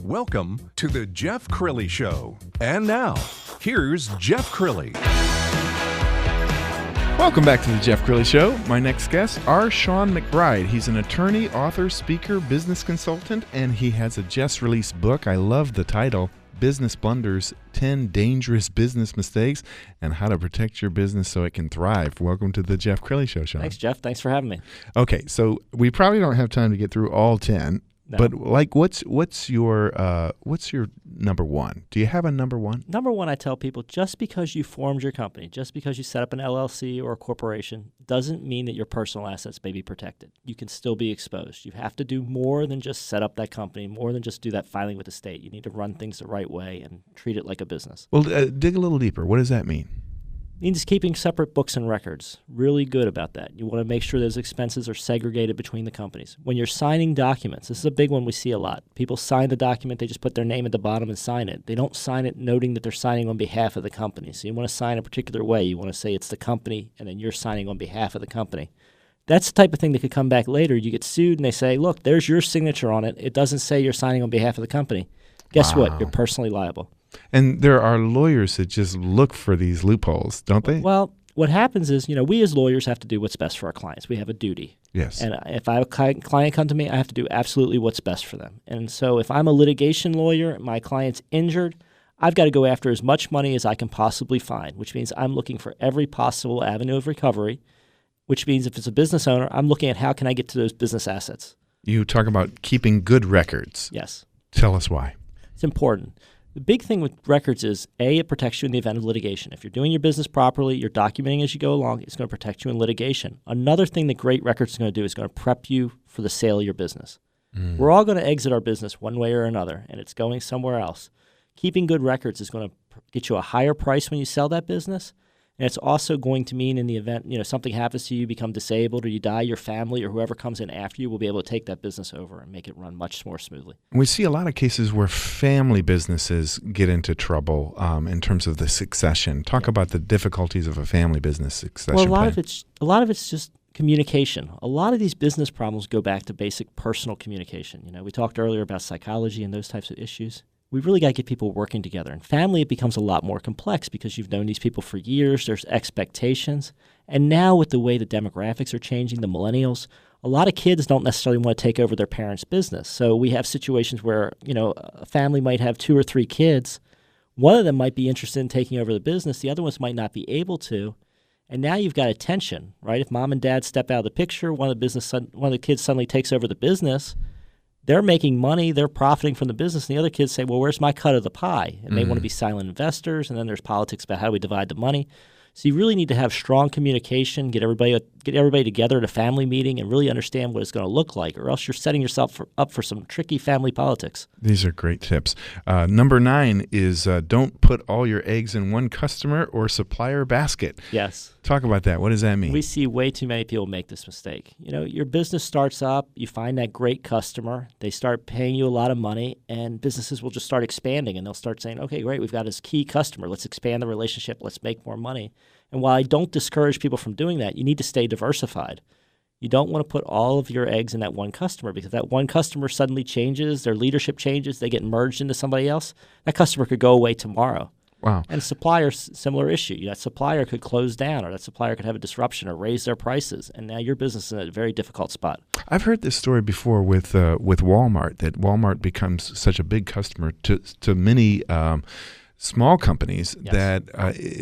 Welcome to the Jeff Crilley Show. And now, here's Jeff Crilley. Welcome back to the Jeff Crilley Show. My next guest are Shawn McBride. He's an attorney, author, speaker, business consultant, and he has a just released book. I love the title, Business Blunders, 10 Dangerous Business Mistakes and How to Protect Your Business So It Can Thrive. Welcome to the Jeff Crilley Show, Shawn. Thanks, Jeff. Thanks for having me. Okay, so we probably don't have time to get through all 10. No. But like, what's your number one? Do you have a number one? Number one, I tell people, just because you formed your company, just because you set up an LLC or a corporation, doesn't mean that your personal assets may be protected. You can still be exposed. You have to do more than just set up that company, more than just do that filing with the state. You need to run things the right way and treat it like a business. Well, dig a little deeper. What does that mean? Means keeping separate books and records. Really good about that. You want to make sure those expenses are segregated between the companies. When you're signing documents, this is a big one we see a lot. People sign the document, they just put their name at the bottom and sign it. They don't sign it noting that they're signing on behalf of the company. So you want to sign a particular way. You want to say it's the company, and then you're signing on behalf of the company. That's the type of thing that could come back later. You get sued, and they say, look, there's your signature on it. It doesn't say you're signing on behalf of the company. Guess what? You're personally liable. And there are lawyers that just look for these loopholes, don't they? Well, what happens is, we as lawyers have to do what's best for our clients. We have a duty. Yes. And if I have a client come to me, I have to do absolutely what's best for them. And so if I'm a litigation lawyer, my client's injured, I've got to go after as much money as I can possibly find, which means I'm looking for every possible avenue of recovery, which means if it's a business owner, I'm looking at how can I get to those business assets. You talk about keeping good records. Yes. Tell us why. It's important. The big thing with records is, A, it protects you in the event of litigation. If you're doing your business properly, you're documenting as you go along, it's going to protect you in litigation. Another thing that great records are going to do is going to prep you for the sale of your business. We're all going to exit our business one way or another, and it's going somewhere else. Keeping good records is going to get you a higher price when you sell that business, and it's also going to mean in the event something happens to you, become disabled, or you die, your family or whoever comes in after you will be able to take that business over and make it run much more smoothly. We see a lot of cases where family businesses get into trouble in terms of the succession. Talk about the difficulties of a family business succession Well, a lot of it's just communication. A lot of these business problems go back to basic personal communication. We talked earlier about psychology and those types of issues. We really got to get people working together. In family, it becomes a lot more complex because you've known these people for years. There's expectations. And now with the way the demographics are changing, the millennials, a lot of kids don't necessarily want to take over their parents' business. So we have situations where, a family might have 2 or 3 kids. One of them might be interested in taking over the business. The other ones might not be able to. And now you've got a tension, right? If mom and dad step out of the picture, one of the kids suddenly takes over the business. They're making money, they're profiting from the business, and the other kids say, well, where's my cut of the pie? And they want to be silent investors, and then there's politics about how do we divide the money. So you really need to have strong communication, get everybody together at a family meeting and really understand what it's going to look like, or else you're setting yourself up for some tricky family politics. These are great tips. Number 9 is don't put all your eggs in one customer or supplier basket. Yes. Talk about that. What does that mean? We see way too many people make this mistake. Your business starts up, you find that great customer, they start paying you a lot of money, and businesses will just start expanding, and they'll start saying, okay, great, we've got this key customer, let's expand the relationship, let's make more money. And while I don't discourage people from doing that, you need to stay diversified. You don't want to put all of your eggs in that one customer, because if that one customer suddenly changes, their leadership changes, they get merged into somebody else, that customer could go away tomorrow. Wow. And suppliers, similar issue. That supplier could close down, or that supplier could have a disruption or raise their prices, and now your business is in a very difficult spot. I've heard this story before with Walmart, that Walmart becomes such a big customer to many small companies. Yes. That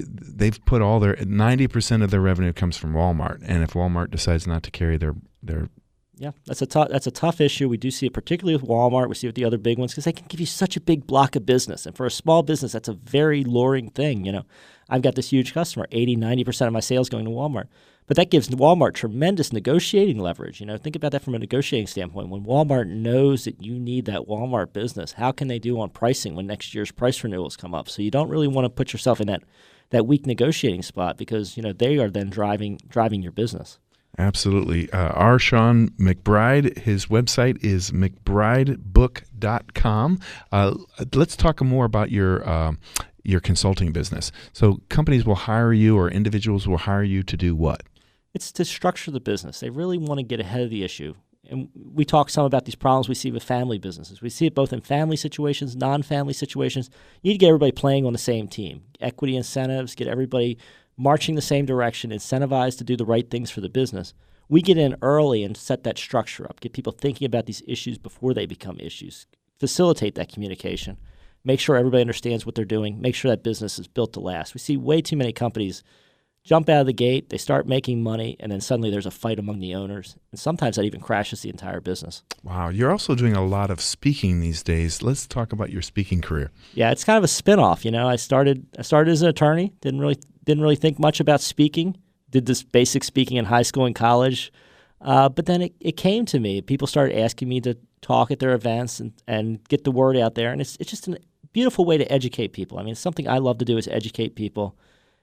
they've put all their 90% of their revenue comes from Walmart, and if Walmart decides not to carry their Yeah, that's a tough issue. We do see it particularly with Walmart. We see it with the other big ones because they can give you such a big block of business. And for a small business, that's a very luring thing. I've got this huge customer, 80, 90% of my sales going to Walmart. But that gives Walmart tremendous negotiating leverage. Think about that from a negotiating standpoint. When Walmart knows that you need that Walmart business, how can they do on pricing when next year's price renewals come up? So you don't really want to put yourself in that weak negotiating spot because they are then driving your business. Absolutely. Our Shawn McBride, his website is mcbridebook.com. Let's talk more about your consulting business. So companies will hire you or individuals will hire you to do what? It's to structure the business. They really want to get ahead of the issue. And we talk some about these problems we see with family businesses. We see it both in family situations, non-family situations. You need to get everybody playing on the same team. Equity incentives, get everybody marching the same direction, incentivized to do the right things for the business. We get in early and set that structure up, get people thinking about these issues before they become issues, facilitate that communication, make sure everybody understands what they're doing, make sure that business is built to last. We see way too many companies jump out of the gate, they start making money, and then suddenly there's a fight among the owners. And sometimes that even crashes the entire business. Wow. You're also doing a lot of speaking these days. Let's talk about your speaking career. Yeah, it's kind of a spinoff. I started as an attorney, didn't really think much about speaking, did this basic speaking in high school and college. But then it came to me. People started asking me to talk at their events and get the word out there. And it's just a beautiful way to educate people. I mean, it's something I love to do is educate people.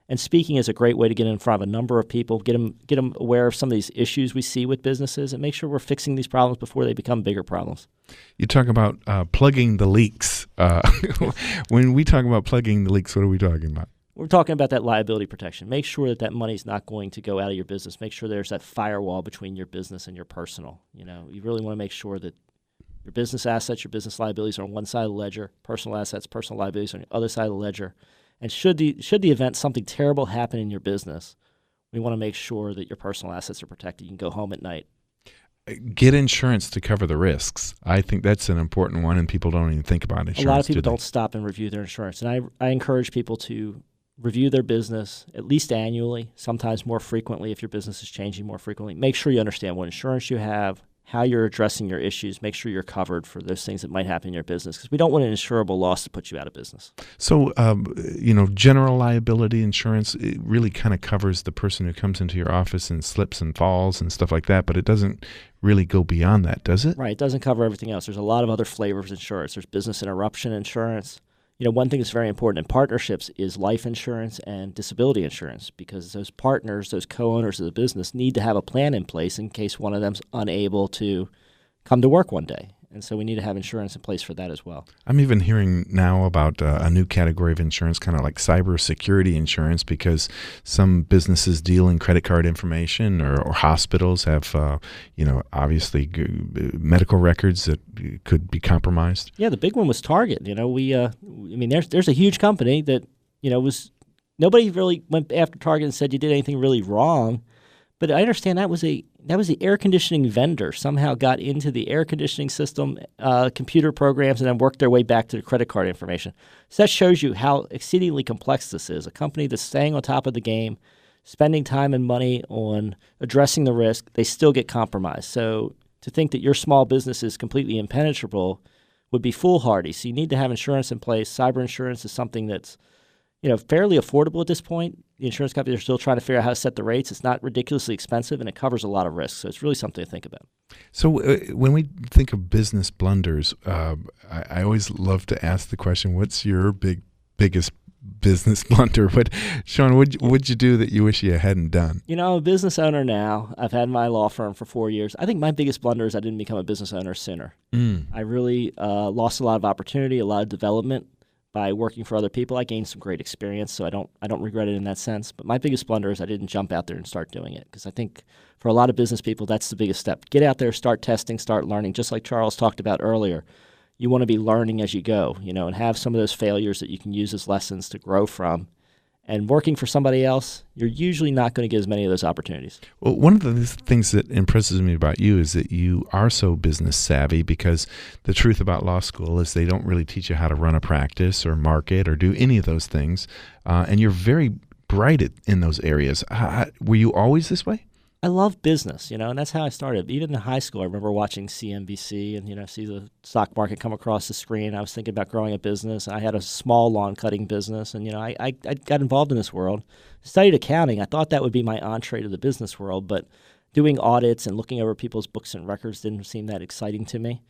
And speaking is a great way to get in front of a number of people, get them aware of some of these issues we see with businesses, and make sure we're fixing these problems before they become bigger problems. You talk about plugging the leaks. When we talk about plugging the leaks, what are we talking about? We're talking about that liability protection. Make sure that money's not going to go out of your business. Make sure there's that firewall between your business and your personal. You really want to make sure that your business assets, your business liabilities are on one side of the ledger, personal assets, personal liabilities on the other side of the ledger. And should the event, something terrible happen in your business, we want to make sure that your personal assets are protected. You can go home at night. Get insurance to cover the risks. I think that's an important one, and people don't even think about insurance. A lot of people don't stop and review their insurance. And I encourage people to review their business at least annually, sometimes more frequently if your business is changing more frequently. Make sure you understand what insurance you have, how you're addressing your issues. Make sure you're covered for those things that might happen in your business, because we don't want an insurable loss to put you out of business. So, general liability insurance, it really kind of covers the person who comes into your office and slips and falls and stuff like that, but it doesn't really go beyond that, does it? Right. It doesn't cover everything else. There's a lot of other flavors of insurance. There's business interruption insurance. One thing that's very important in partnerships is life insurance and disability insurance, because those partners, those co-owners of the business, need to have a plan in place in case one of them's unable to come to work one day. And so we need to have insurance in place for that as well. I'm even hearing now about a new category of insurance, kind of like cybersecurity insurance, because some businesses deal in credit card information, or hospitals have, obviously medical records that could be compromised. Yeah, the big one was Target. There's a huge company that, nobody really went after Target and said you did anything really wrong. But I understand that was the air conditioning vendor somehow got into the air conditioning system, computer programs, and then worked their way back to the credit card information. So that shows you how exceedingly complex this is. A company that's staying on top of the game, spending time and money on addressing the risk, they still get compromised. So to think that your small business is completely impenetrable would be foolhardy. So you need to have insurance in place. Cyber insurance is something that's fairly affordable at this point. The insurance companies are still trying to figure out how to set the rates. It's not ridiculously expensive, and it covers a lot of risks. So it's really something to think about. So when we think of business blunders, I always love to ask the question, what's your biggest business blunder? Shawn, what'd you do that you wish you hadn't done? I'm a business owner now. I've had my law firm for 4 years. I think my biggest blunder is I didn't become a business owner sooner. I really lost a lot of opportunity, a lot of development. By working for other people, I gained some great experience, so I don't regret it in that sense. But my biggest blunder is I didn't jump out there and start doing it, because I think for a lot of business people, that's the biggest step. Get out there, start testing, start learning. Just like Charles talked about earlier, you want to be learning as you go, and have some of those failures that you can use as lessons to grow from. And working for somebody else, you're usually not going to get as many of those opportunities. Well, one of the things that impresses me about you is that you are so business savvy, because the truth about law school is they don't really teach you how to run a practice or market or do any of those things. And you're very bright in those areas. Were you always this way? I love business, and that's how I started. Even in high school, I remember watching CNBC and, see the stock market come across the screen. I was thinking about growing a business. I had a small lawn cutting business, and, I got involved in this world. Studied accounting. I thought that would be my entree to the business world, but doing audits and looking over people's books and records didn't seem that exciting to me.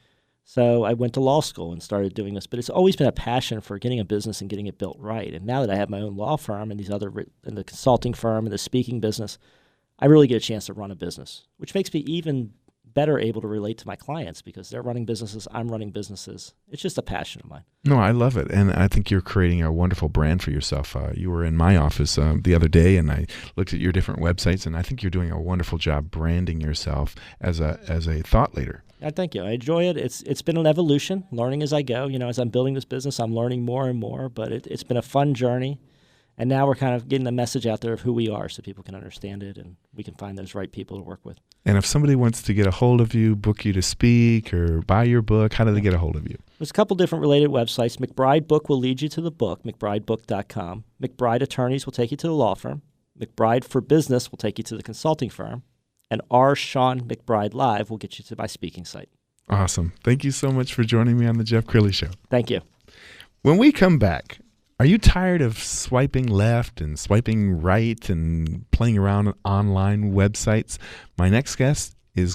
So I went to law school and started doing this. But it's always been a passion for getting a business and getting it built right. And now that I have my own law firm and and the consulting firm and the speaking business, I really get a chance to run a business, which makes me even better able to relate to my clients because they're running businesses, I'm running businesses. It's just a passion of mine. No, I love it. And I think you're creating a wonderful brand for yourself. You were in my office the other day, and I looked at your different websites, and I think you're doing a wonderful job branding yourself as a thought leader. Thank you. I enjoy it. It's been an evolution, learning as I go. As I'm building this business, I'm learning more and more, but it's been a fun journey. And now we're kind of getting the message out there of who we are so people can understand it and we can find those right people to work with. And if somebody wants to get a hold of you, book you to speak, or buy your book, how do they get a hold of you? There's a couple different related websites. McBride Book will lead you to the book, McBrideBook.com. McBride Attorneys will take you to the law firm. McBride for Business will take you to the consulting firm. And our Shawn McBride Live will get you to my speaking site. Awesome. Thank you so much for joining me on the Jeff Crilley Show. Thank you. When we come back, are you tired of swiping left and swiping right and playing around on online websites? My next guest is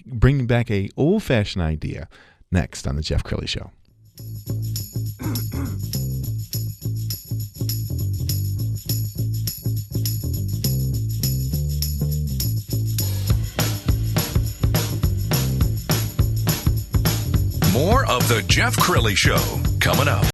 bringing back a old-fashioned idea next on the Jeff Crilley Show. More of the Jeff Crilley Show coming up.